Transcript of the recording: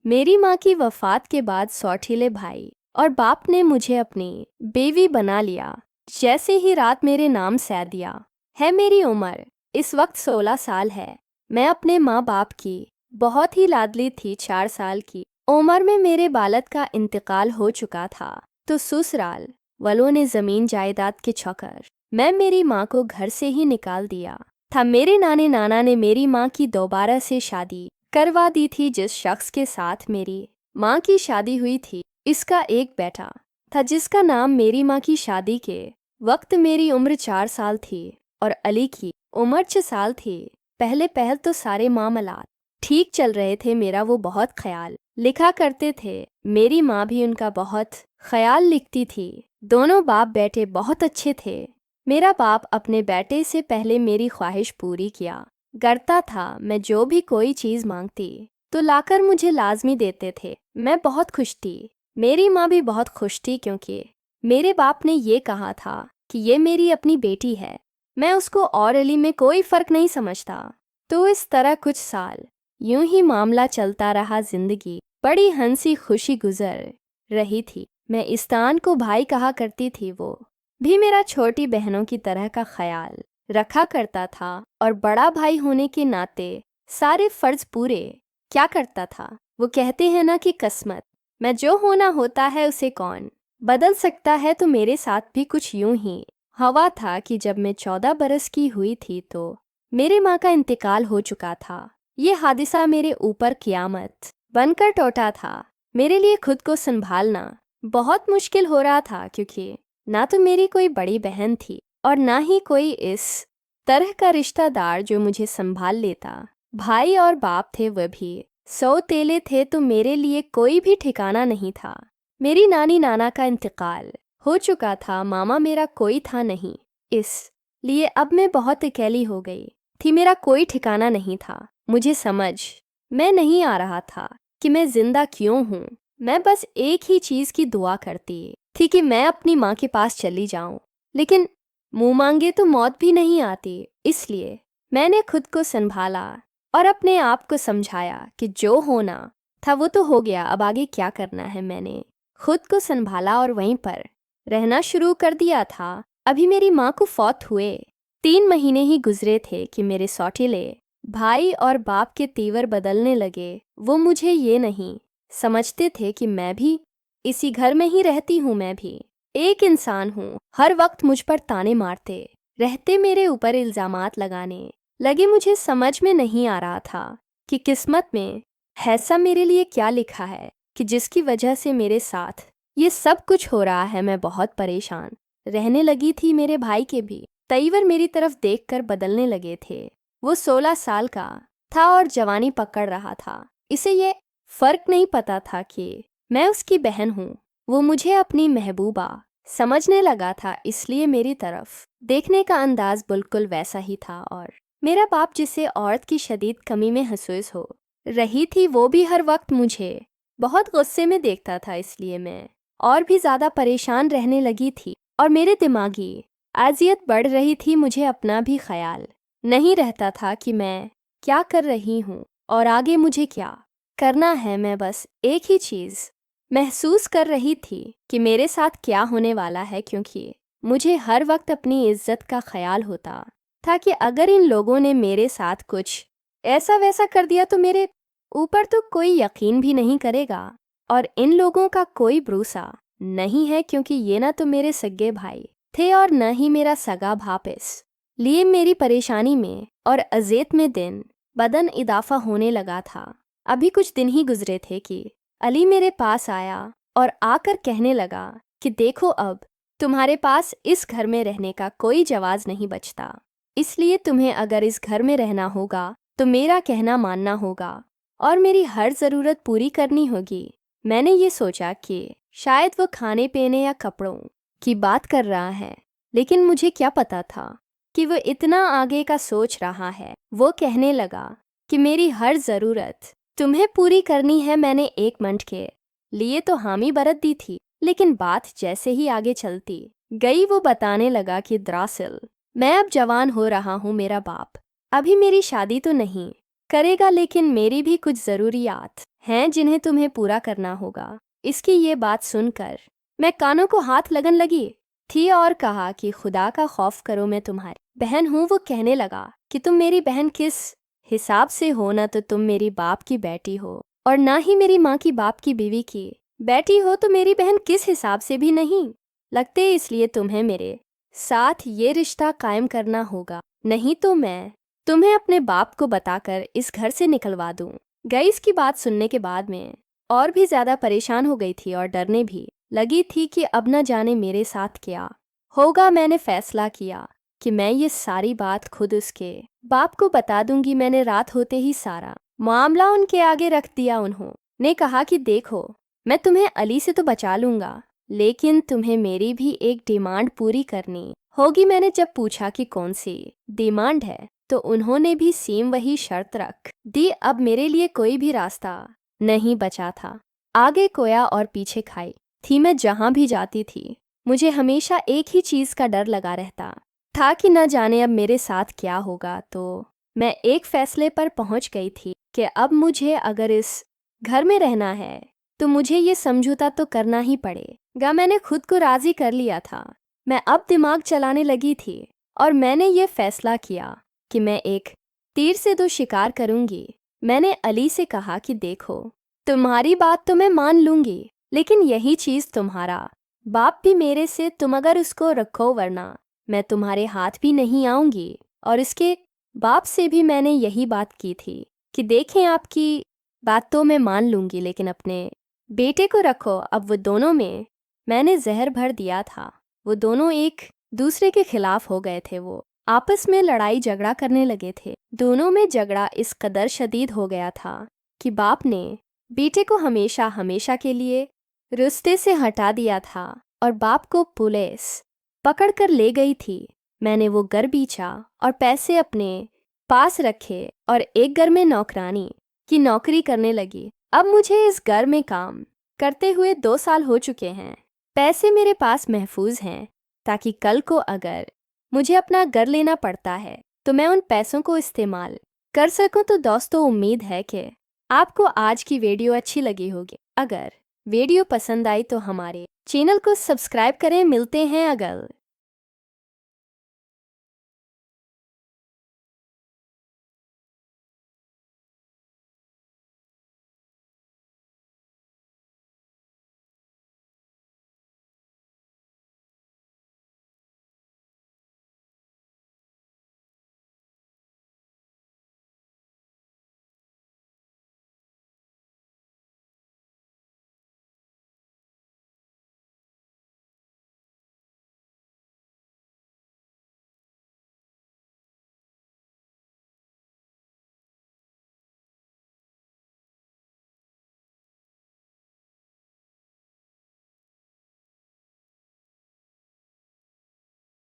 मेरी माँ की वफ़ात के बाद सौतीले भाई और बाप ने मुझे अपनी बेवी बना लिया। जैसे ही रात मेरे नाम सह दिया है। मेरी उम्र इस वक्त 16 साल है। मैं अपने माँ बाप की बहुत ही लाडली थी। 4 साल की उम्र में मेरे बालक का इंतकाल हो चुका था, तो ससुराल वालों ने ज़मीन जायदाद के चक्कर मैं मेरी माँ को घर से ही निकाल दिया था। मेरे नाने नाना ने मेरी माँ की दोबारा से शादी करवा दी थी। जिस शख्स के साथ मेरी माँ की शादी हुई थी, इसका एक बेटा था जिसका नाम मेरी माँ की शादी के वक्त मेरी उम्र 4 साल थी और अली की उम्र 6 साल थी। पहल तो सारे मामलात ठीक चल रहे थे। मेरा वो बहुत ख्याल लिखा करते थे। मेरी माँ भी उनका बहुत ख्याल लिखती थी। दोनों बाप बेटे बहुत अच्छे थे। मेरा बाप अपने बेटे से पहले मेरी ख्वाहिश पूरी किया करता था। मैं जो भी कोई चीज़ मांगती तो लाकर मुझे लाजमी देते थे। मैं बहुत खुश थी। मेरी माँ भी बहुत खुश थी, क्योंकि मेरे बाप ने ये कहा था कि ये मेरी अपनी बेटी है। मैं उसको और अली में कोई फ़र्क नहीं समझता। तो इस तरह कुछ साल यूं ही मामला चलता रहा। जिंदगी बड़ी हंसी खुशी गुजर रही थी। मैं इस्तान को भाई कहा करती थी। वो भी मेरा छोटी बहनों की तरह का ख्याल रखा करता था और बड़ा भाई होने के नाते सारे फर्ज पूरे क्या करता था। वो कहते हैं ना कि किस्मत में जो होना होता है उसे कौन बदल सकता है। तो मेरे साथ भी कुछ यूं ही हवा था कि जब मैं 14 बरस की हुई थी तो मेरे माँ का इंतकाल हो चुका था। ये हादिसा मेरे ऊपर क़यामत बनकर टूटा था। मेरे लिए खुद को संभालना बहुत मुश्किल हो रहा था, क्योंकि ना तो मेरी कोई बड़ी बहन थी और ना ही कोई इस तरह का रिश्तेदार जो मुझे संभाल लेता। भाई और बाप थे, वह भी सौतेले थे, तो मेरे लिए कोई भी ठिकाना नहीं था। मेरी नानी नाना का इंतकाल हो चुका था। मामा मेरा कोई था नहीं, इसलिए अब मैं बहुत अकेली हो गई थी। मेरा कोई ठिकाना नहीं था। मुझे समझ में नहीं आ रहा था कि मैं जिंदा क्यों हूँ। मैं बस एक ही चीज़ की दुआ करती थी कि मैं अपनी माँ के पास चली जाऊं, लेकिन मुंह मांगे तो मौत भी नहीं आती। इसलिए मैंने खुद को संभाला और अपने आप को समझाया कि जो होना था वो तो हो गया, अब आगे क्या करना है। मैंने खुद को संभाला और वहीं पर रहना शुरू कर दिया था। अभी मेरी माँ को फौत हुए 3 महीने ही गुजरे थे कि मेरे सौतीले भाई और बाप के तेवर बदलने लगे। वो मुझे ये नहीं समझते थे कि मैं भी इसी घर में ही रहती हूँ। मैं भी एक इंसान हूँ। हर वक्त मुझ पर ताने मारते रहते, मेरे ऊपर इल्ज़ामात लगाने लगे। मुझे समझ में नहीं आ रहा था कि किस्मत में ऐसा मेरे लिए क्या लिखा है कि जिसकी वजह से मेरे साथ ये सब कुछ हो रहा है। मैं बहुत परेशान रहने लगी थी। मेरे भाई के भी तेवर मेरी तरफ देखकर बदलने लगे थे। वो 16 साल का था और जवानी पकड़ रहा था। इसे ये फर्क नहीं पता था कि मैं उसकी बहन हूँ। वो मुझे अपनी महबूबा समझने लगा था, इसलिए मेरी तरफ देखने का अंदाज बिल्कुल वैसा ही था। और मेरा बाप, जिसे औरत की शदीद कमी में महसूस हो रही थी, वो भी हर वक्त मुझे बहुत गुस्से में देखता था। इसलिए मैं और भी ज़्यादा परेशान रहने लगी थी और मेरे दिमागी अजियत बढ़ रही थी। मुझे अपना भी ख्याल नहीं रहता था कि मैं क्या कर रही हूँ और आगे मुझे क्या करना है। मैं बस एक ही चीज़ महसूस कर रही थी कि मेरे साथ क्या होने वाला है, क्योंकि मुझे हर वक्त अपनी इज्जत का ख्याल होता था कि अगर इन लोगों ने मेरे साथ कुछ ऐसा वैसा कर दिया तो मेरे ऊपर तो कोई यकीन भी नहीं करेगा। और इन लोगों का कोई भरोसा नहीं है, क्योंकि ये ना तो मेरे सगे भाई थे और न ही मेरा सगा भाप। इस लिए मेरी परेशानी में और अज़ियत में दिन बदन इजाफा होने लगा था। अभी कुछ दिन ही गुजरे थे कि अली मेरे पास आया और आकर कहने लगा कि देखो, अब तुम्हारे पास इस घर में रहने का कोई जवाज नहीं बचता। इसलिए तुम्हें अगर इस घर में रहना होगा तो मेरा कहना मानना होगा और मेरी हर ज़रूरत पूरी करनी होगी। मैंने ये सोचा कि शायद वो खाने पीने या कपड़ों की बात कर रहा है, लेकिन मुझे क्या पता था कि वो इतना आगे का सोच रहा है। वो कहने लगा कि मेरी हर ज़रूरत तुम्हें पूरी करनी है। मैंने 1 मिनट के लिए तो हामी बरत दी थी, लेकिन बात जैसे ही आगे चलती गई वो बताने लगा कि दरअसल मैं अब जवान हो रहा हूँ। मेरा बाप अभी मेरी शादी तो नहीं करेगा, लेकिन मेरी भी कुछ ज़रूरियात हैं जिन्हें तुम्हें पूरा करना होगा। इसकी ये बात सुनकर मैं कानों को हाथ लगन लगी थी और कहा कि खुदा का खौफ करो, मैं तुम्हारी बहन हूँ। वो कहने लगा कि तुम मेरी बहन किस हिसाब से हो, ना तो तुम मेरी बाप की बेटी हो और ना ही मेरी माँ की बाप की बीवी की बेटी हो, तो मेरी बहन किस हिसाब से भी नहीं लगते। इसलिए तुम्हें मेरे साथ ये रिश्ता कायम करना होगा, नहीं तो मैं तुम्हें अपने बाप को बताकर इस घर से निकलवा दूं। गईस की बात सुनने के बाद मैं और भी ज्यादा परेशान हो गई थी और डरने भी लगी थी कि अब न जाने मेरे साथ क्या होगा। मैंने फैसला किया कि मैं ये सारी बात खुद उसके बाप को बता दूंगी। मैंने रात होते ही सारा मामला उनके आगे रख दिया। उन्होंने कहा कि देखो, मैं तुम्हें अली से तो बचा लूंगा, लेकिन तुम्हें मेरी भी एक डिमांड पूरी करनी होगी। मैंने जब पूछा कि कौन सी डिमांड है, तो उन्होंने भी सेम वही शर्त रख दी। अब मेरे लिए कोई भी रास्ता नहीं बचा था। आगे कोया और पीछे खाई थी। मैं जहां भी जाती थी मुझे हमेशा एक ही चीज का डर लगा रहता था कि न जाने अब मेरे साथ क्या होगा। तो मैं एक फैसले पर पहुंच गई थी कि अब मुझे अगर इस घर में रहना है तो मुझे ये समझौता तो करना ही पड़ेगा। मैंने खुद को राजी कर लिया था। मैं अब दिमाग चलाने लगी थी और मैंने ये फैसला किया कि मैं एक तीर से दो शिकार करूंगी। मैंने अली से कहा कि देखो, तुम्हारी बात तो मैं मान लूंगी, लेकिन यही चीज तुम्हारा बाप भी मेरे से, तुम अगर उसको रखो वरना मैं तुम्हारे हाथ भी नहीं आऊंगी। और इसके बाप से भी मैंने यही बात की थी कि देखें, आपकी बात तो मैं मान लूंगी, लेकिन अपने बेटे को रखो। अब वो दोनों में मैंने जहर भर दिया था। वो दोनों एक दूसरे के खिलाफ हो गए थे। वो आपस में लड़ाई झगड़ा करने लगे थे। दोनों में झगड़ा इस कदर शदीद हो गया था कि बाप ने बेटे को हमेशा हमेशा के लिए रिश्ते से हटा दिया था और बाप को पुलिस पकड़ कर ले गई थी। मैंने वो घर बेचा और पैसे अपने पास रखे और एक घर में नौकरानी की नौकरी करने लगी। अब मुझे इस घर में काम करते हुए 2 साल हो चुके हैं। पैसे मेरे पास महफूज हैं, ताकि कल को अगर मुझे अपना घर लेना पड़ता है तो मैं उन पैसों को इस्तेमाल कर सकूं। तो दोस्तों, उम्मीद है कि आपको आज की वीडियो अच्छी लगी होगी। अगर वीडियो पसंद आई तो हमारे चैनल को सब्सक्राइब करें। मिलते हैं अगले